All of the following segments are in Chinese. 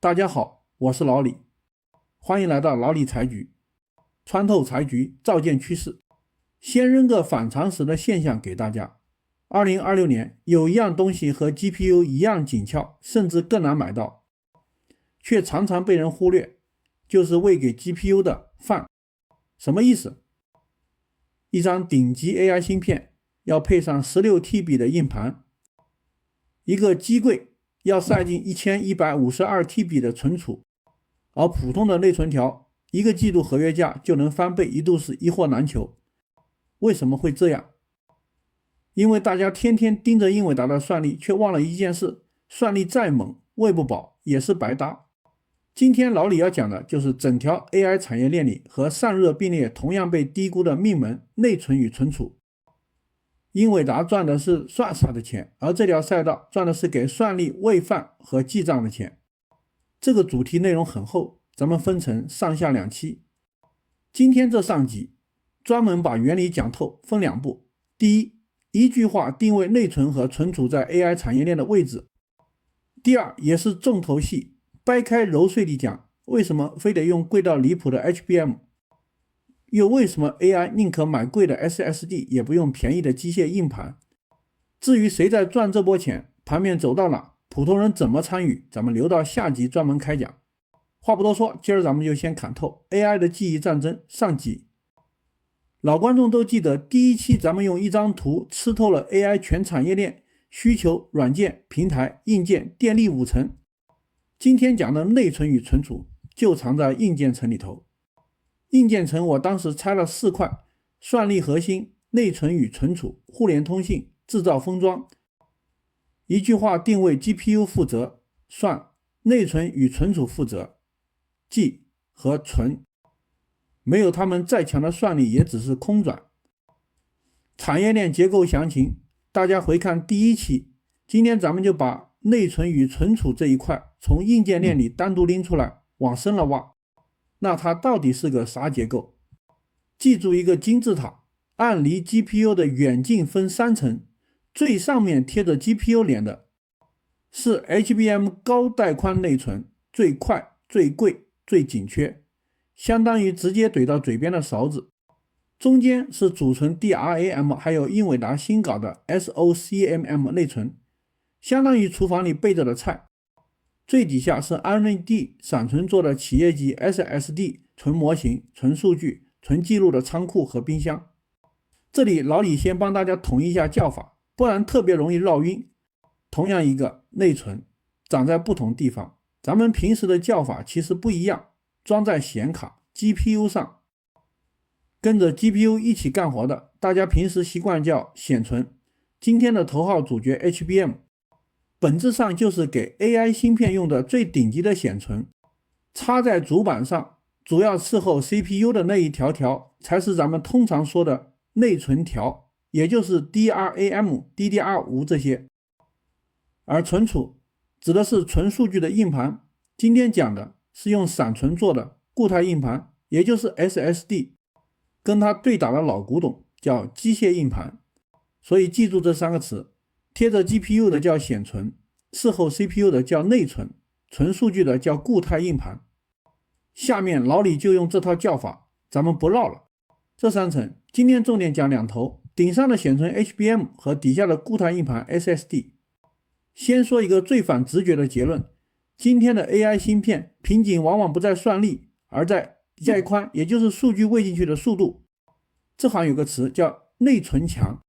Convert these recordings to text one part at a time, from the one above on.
大家好，我是老李，欢迎来到老李财局，穿透财局，照见趋势。先扔个反常识的现象给大家。2026年有一样东西和 GPU 一样紧俏，甚至更难买到，却常常被人忽略，就是喂给 GPU 的饭。什么意思？一张顶级 AI 芯片要配上 16TB 的硬盘，一个机柜要塞进 1152TB 的存储，而普通的内存条一个季度合约价就能翻倍，一度是一货难求。为什么会这样？因为大家天天盯着英伟达的算力，却忘了一件事，算力再猛，喂不饱也是白搭。今天老李要讲的就是整条 AI 产业链里和散热并列同样被低估的命门内存与存储。英伟达赚的是算法的钱，而这条赛道赚的是给算力喂饭和记账的钱。这个主题内容很厚，咱们分成上下两期。今天这上集专门把原理讲透，分两步。第一，一句话定位内存和存储在 AI 产业链的位置。第二，也是重头戏，掰开揉碎地讲，为什么非得用贵到离谱的 HBM， 又为什么 AI 宁可买贵的 SSD 也不用便宜的机械硬盘。至于谁在赚这波钱，盘面走到哪，普通人怎么参与，咱们留到下集专门开讲。话不多说，今儿咱们就先砍透 AI 的记忆战争上集。老观众都记得第一期咱们用一张图吃透了 AI 全产业链需求、软件、平台、硬件、电力五层。今天讲的内存与存储就藏在硬件层里头。硬件层我当时拆了4块：算力核心、内存与存储、互联通信、制造封装。一句话定位 GPU 负责算，内存与存储负责记和存。没有他们再强的算力也只是空转。产业链结构详情大家回看第一期。今天咱们就把内存与存储这一块从硬件链里单独拎出来，往深了挖。那它到底是个啥结构？记住一个金字塔，按离 GPU 的远近分3层，最上面贴着 GPU 脸的是 HBM 高带宽内存，最快、最贵、最紧缺，相当于直接怼到嘴边的勺子。中间是储存 DRAM 还有英伟达新搞的 SOCMM 内存，相当于厨房里备着的菜。最底下是 AMD 闪存做的企业级 SSD 存模型、存数据、存记录的仓库和冰箱。这里老李先帮大家统一一下叫法，不然特别容易绕晕。同样一个内存长在不同地方，咱们平时的叫法其实不一样，装在显卡 GPU 上，跟着 GPU 一起干活的，大家平时习惯叫显存。今天的头号主角 HBM 本质上就是给 AI 芯片用的最顶级的显存，插在主板上，主要伺候 CPU 的那一条条才是咱们通常说的内存条，也就是 DRAM、DDR5 这些。而存储指的是存数据的硬盘，今天讲的是用闪存做的固态硬盘，也就是 SSD， 跟它对打的老古董叫机械硬盘。所以记住这3个词，贴着 GPU 的叫显存，伺候 CPU 的叫内存，存数据的叫固态硬盘。下面老李就用这套叫法，咱们不绕了。这3层今天重点讲2头，顶上的显存 HBM 和底下的固态硬盘 SSD。先说一个最反直觉的结论，今天的 AI 芯片瓶颈往往不在算力，而在带宽，也就是数据喂进去的速度。这行有个词叫内存强，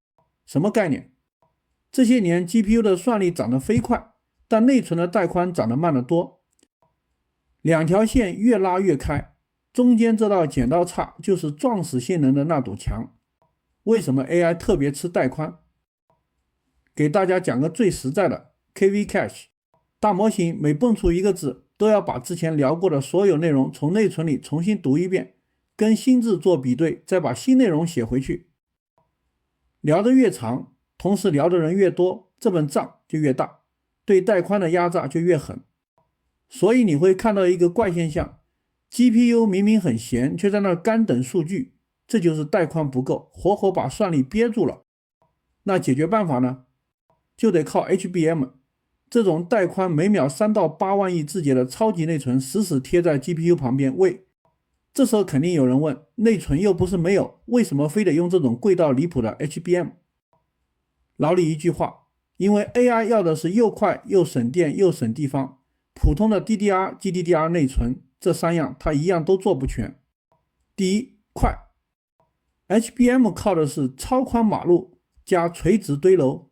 什么概念？这些年 GPU 的算力涨得飞快，但内存的带宽涨得慢得多。2条线越拉越开，中间这道剪刀差就是撞死性能的那堵墙。为什么 AI 特别吃带宽？给大家讲个最实在的 KV Cache， 大模型每蹦出一个字，都要把之前聊过的所有内容从内存里重新读一遍，跟新字做比对，再把新内容写回去。聊得越长，同时聊的人越多，这本账就越大，对带宽的压榨就越狠。所以你会看到一个怪现象， GPU 明明很闲，却在那干等数据，这就是带宽不够，活活把算力憋住了。那解决办法呢？就得靠 HBM。这种带宽每秒3到8万亿字节的超级内存死死贴在 GPU 旁边喂。这时候肯定有人问，内存又不是没有，为什么非得用这种贵到离谱的 HBM？ 老李一句话，因为 AI 要的是又快又省电又省地方，普通的 DDR、GDDR 内存这3样它一样都做不全。第一，快。 HBM 靠的是超宽马路加垂直堆楼，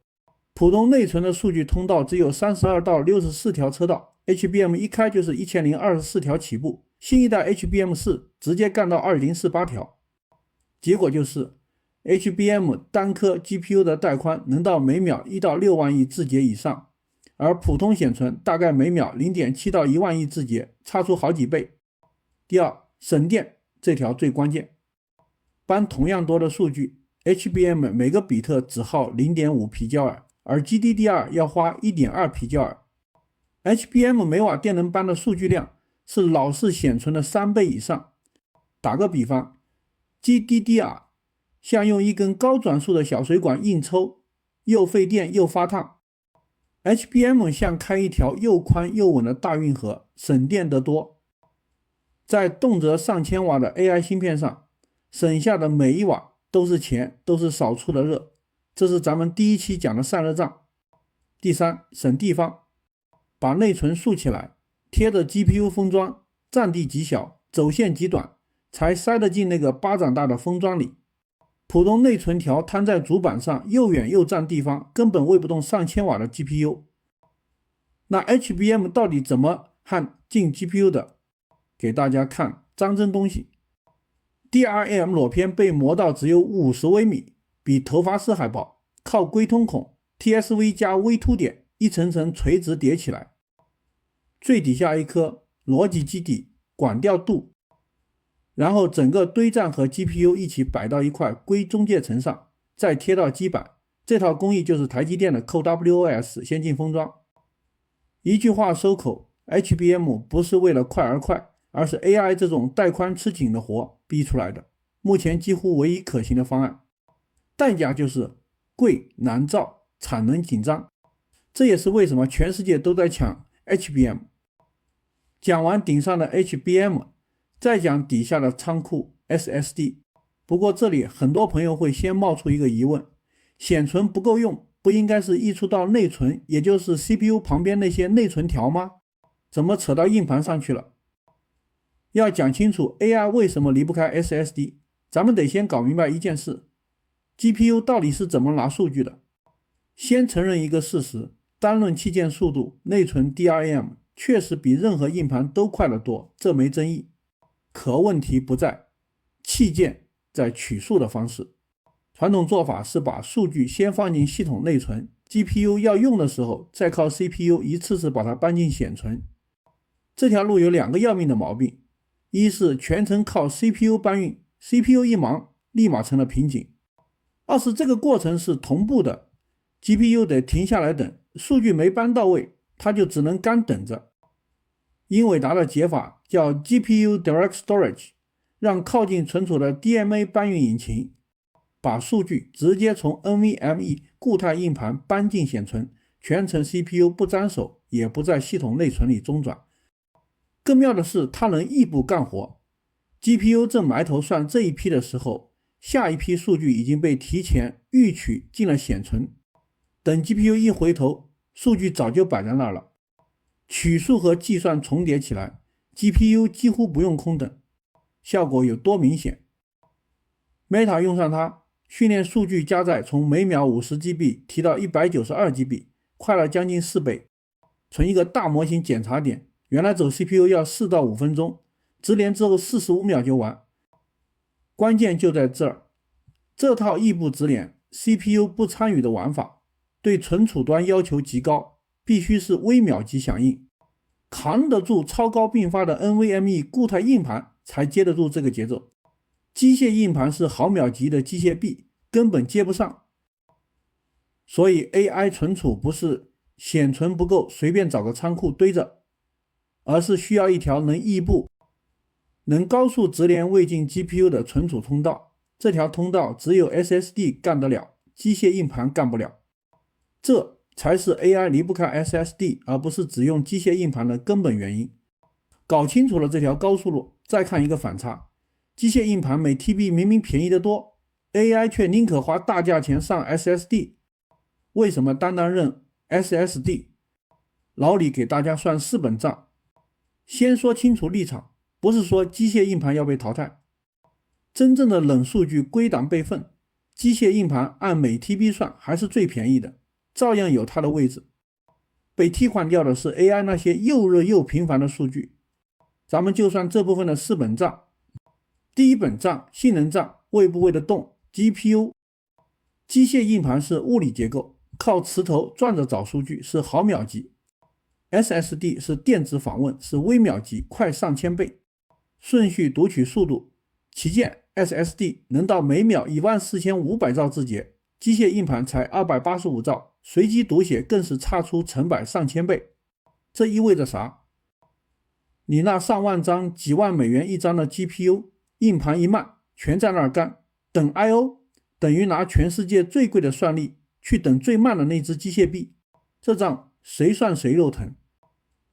普通内存的数据通道只有32到64条车道， HBM 一开就是1024条起步，新一代 HBM4 直接干到2048条。结果就是HBM 单颗 GPU 的带宽能到每秒1到6万亿字节以上，而普通显存大概每秒 0.7 到1万亿字节，差出好几倍。第二，省电，这条最关键。搬同样多的数据， HBM 每个比特只耗 0.5 皮焦耳，而 GDDR 要花 1.2 皮焦耳。HBM 每瓦电能搬的数据量是老式显存的3倍以上。打个比方， GDDR 像用一根高转速的小水管硬抽，又费电又发烫。 HBM 像开一条又宽又稳的大运河，省电得多。在动辄上千瓦的 AI 芯片上，省下的每一瓦都是钱，都是少出的热，这是咱们第一期讲的散热账。第三，省地方，把内存竖起来，贴着 GPU 封装，占地极小，走线极短，才塞得进那个巴掌大的封装里。普通内存条摊在主板上，又远又占地方，根本喂不动上千瓦的 GPU。 那 HBM 到底怎么和进 GPU 的？给大家看张真东西。DRAM 裸片被磨到只有50微米，比头发丝还薄，靠龟通孔 TSV 加微凸点一层层垂直叠起来，最底下一颗逻辑基底管调度，然后整个堆栈和 GPU 一起摆到一块硅中介层上，再贴到基板。这套工艺就是台积电的 CoWoS 先进封装。一句话收口， HBM 不是为了快而快，而是 AI 这种带宽吃紧的活逼出来的，目前几乎唯一可行的方案。代价就是贵难造，产能紧张，这也是为什么全世界都在抢 HBM。 讲完顶上的 HBM， 再讲底下的仓库 SSD。 不过这里很多朋友会先冒出一个疑问，显存不够用，不应该是溢出到内存，也就是 CPU 旁边那些内存条吗？怎么扯到硬盘上去了？要讲清楚 AI 为什么离不开 SSD， 咱们得先搞明白一件事， GPU 到底是怎么拿数据的。先承认一个事实，单论器件速度，内存 DRAM 确实比任何硬盘都快得多，这没争议。可问题不在器件，在取数的方式。传统做法是把数据先放进系统内存， GPU 要用的时候再靠 CPU 一次次把它搬进显存。这条路有2个要命的毛病，一是全程靠 CPU 搬运， CPU 一忙立马成了瓶颈；二是这个过程是同步的， GPU 得停下来等，数据没搬到位，它就只能干等着。英伟达的解法叫 GPU Direct Storage， 让靠近存储的 DMA 搬运引擎把数据直接从 NVMe 固态硬盘搬进显存，全程 CPU 不沾手，也不在系统内存里中转。更妙的是，它能异步干活， GPU 正埋头算这一批的时候，下一批数据已经被提前预取进了显存，等 GPU 一回头，数据早就摆在那儿了。取数和计算重叠起来， GPU 几乎不用空等，效果有多明显？ Meta 用上它，训练数据加载从每秒 50GB 提到 192GB， 快了将近4倍。存一个大模型检查点，原来走 CPU 要4到5分钟，直连之后45秒就完。关键就在这儿，这套异步直连 CPU 不参与的玩法，对存储端要求极高，必须是微秒级响应，扛得住超高并发的 NVMe 固态硬盘才接得住这个节奏。机械硬盘是毫秒级的机械臂，根本接不上。所以 AI 存储不是显存不够随便找个仓库堆着，而是需要一条能异步、能高速直连未进 GPU 的存储通道。这条通道只有 SSD 干得了，机械硬盘干不了。这才是 AI 离不开 SSD 而不是只用机械硬盘的根本原因。搞清楚了这条高速路，再看一个反差，机械硬盘每 TB 明明便宜得多， AI 却宁可花大价钱上 SSD。 为什么单单认 SSD？ 老李给大家算4本账。先说清楚立场，不是说机械硬盘要被淘汰，真正的冷数据归档备份，机械硬盘按每 TB 算还是最便宜的，照样有它的位置。被替换掉的是 AI 那些又热又频繁的数据。咱们就算这部分的4本账。第一本账，性能账，喂不喂得动 GPU。 机械硬盘是物理结构，靠磁头转着找数据，是毫秒级。 SSD 是电子访问，是微秒级，快上千倍。顺序读取速度，旗舰 SSD 能到每秒14500兆字节，机械硬盘才285兆，随机读写更是差出成百上千倍。这意味着啥？你那上万张几万美元一张的 GPU 硬盘一慢，全在那儿干等 IO， 等于拿全世界最贵的算力去等最慢的那只机械臂，这账谁算谁肉疼。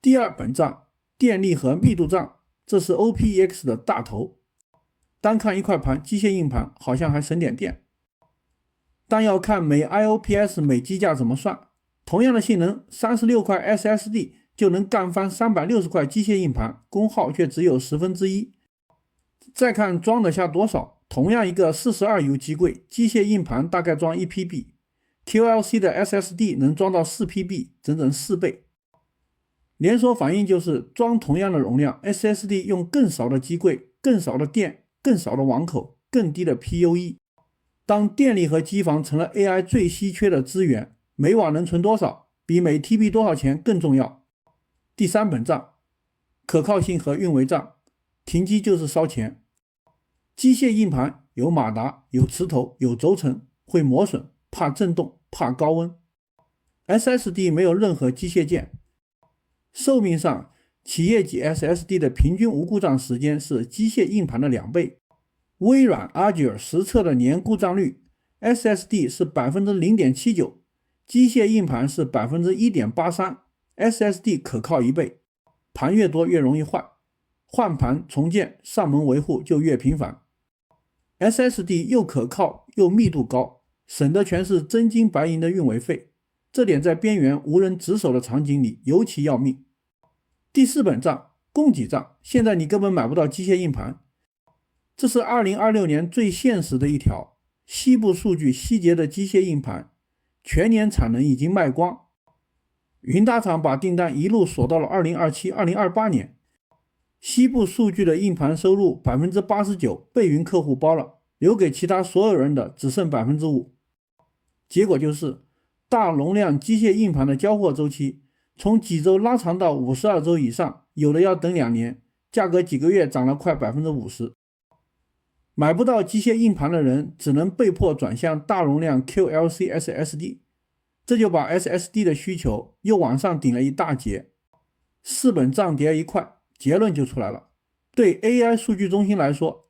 第二本账，电力和密度账，这是 OPEX 的大头。单看一块盘，机械硬盘好像还省点电，但要看每 IOPS 每机架怎么算。同样的性能，36块 SSD 就能干翻360块机械硬盘，功耗却只有1/10。再看装得下多少，同样一个 42U 机柜，机械硬盘大概装 1PB， QLC 的 SSD 能装到 4PB， 整整4倍。连锁反应就是装同样的容量， SSD 用更少的机柜，更少的电，更少的网口，更低的 PUE。 当电力和机房成了 AI 最稀缺的资源，每瓦能存多少，比每 TB 多少钱更重要。第三本账，可靠性和运维账，停机就是烧钱。机械硬盘有马达，有磁头，有轴承，会磨损，怕震动，怕高温。 SSD 没有任何机械件，寿命上企业级 SSD 的平均无故障时间是机械硬盘的2倍。微软 Azure 实测的年故障率， SSD 是 0.79%， 机械硬盘是 1.83%， SSD 可靠1倍。盘越多越容易坏，换盘重建上门维护就越频繁。 SSD 又可靠又密度高，省的全是真金白银的运维费，这点在边缘无人值守的场景里尤其要命。第4本账，供给账，现在你根本买不到机械硬盘。这是2026年最现实的一条，西部数据希捷的机械硬盘全年产能已经卖光，云大厂把订单一路锁到了2027、2028年。西部数据的硬盘收入 89% 被云客户包了，留给其他所有人的只剩 5%。 结果就是大容量机械硬盘的交货周期从几周拉长到52周以上，有的要等2年，价格几个月涨了快 50%。 买不到机械硬盘的人只能被迫转向大容量 QLC SSD， 这就把 SSD 的需求又往上顶了一大截。4本账叠一块，结论就出来了。对 AI 数据中心来说，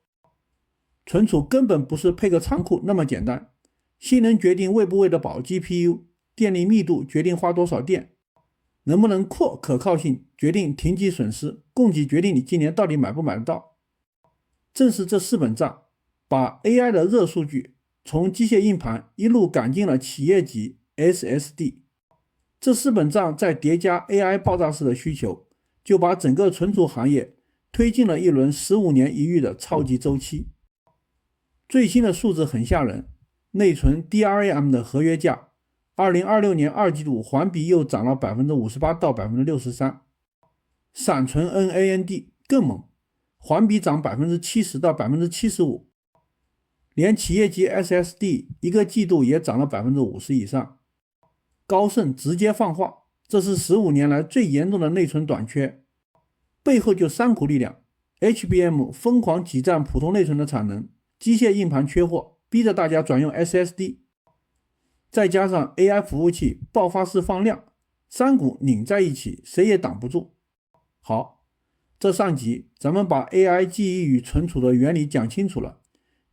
存储根本不是配个仓库那么简单，性能决定喂不喂得饱 GPU， 电力密度决定花多少电，能不能扩可靠性决定停机损失，供给决定你今年到底买不买得到。正是这4本账把 AI 的热数据从机械硬盘一路赶进了企业级 SSD。 这4本账再叠加 AI 爆炸式的需求，就把整个存储行业推进了一轮15年一遇的超级周期。最新的数字很吓人，内存 DRAM 的合约价2026年2季度环比又涨了 58% 到 63%， 闪存 NAND 更猛，环比涨 70% 到 75%， 连企业级 SSD 一个季度也涨了 50% 以上。高盛直接放话，这是15年来最严重的内存短缺，背后就3股力量。 HBM 疯狂挤占普通内存的产能，机械硬盘缺货，逼着大家转用 SSD， 再加上 AI 服务器爆发式放量，3股拧在一起，谁也挡不住。好，这上集咱们把 AI 记忆与存储的原理讲清楚了。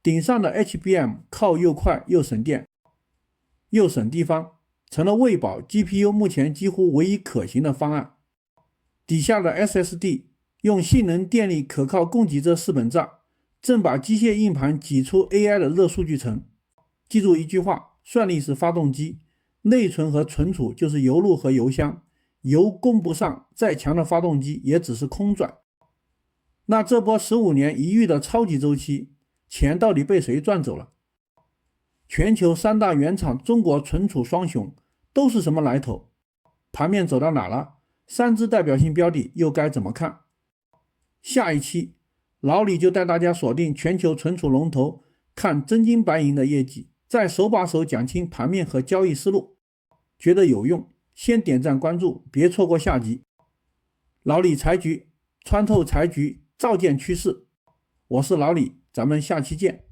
顶上的 HBM 靠又快又省电又省地方，成了喂饱 GPU 目前几乎唯一可行的方案。底下的 SSD 用性能、电力可靠供给这4本账，正把机械硬盘挤出 AI 的热数据层。记住一句话，算力是发动机，内存和存储就是油路和油箱，油供不上，再强的发动机也只是空转。那这波15年一遇的超级周期，钱到底被谁赚走了？全球3大原厂中国存储双雄都是什么来头？盘面走到哪了？3只代表性标的又该怎么看？下一期老李就带大家锁定全球存储龙头，看真金白银的业绩，再手把手讲清盘面和交易思路。觉得有用，先点赞关注，别错过下集。老李财局，穿透财局，照见趋势。我是老李，咱们下期见。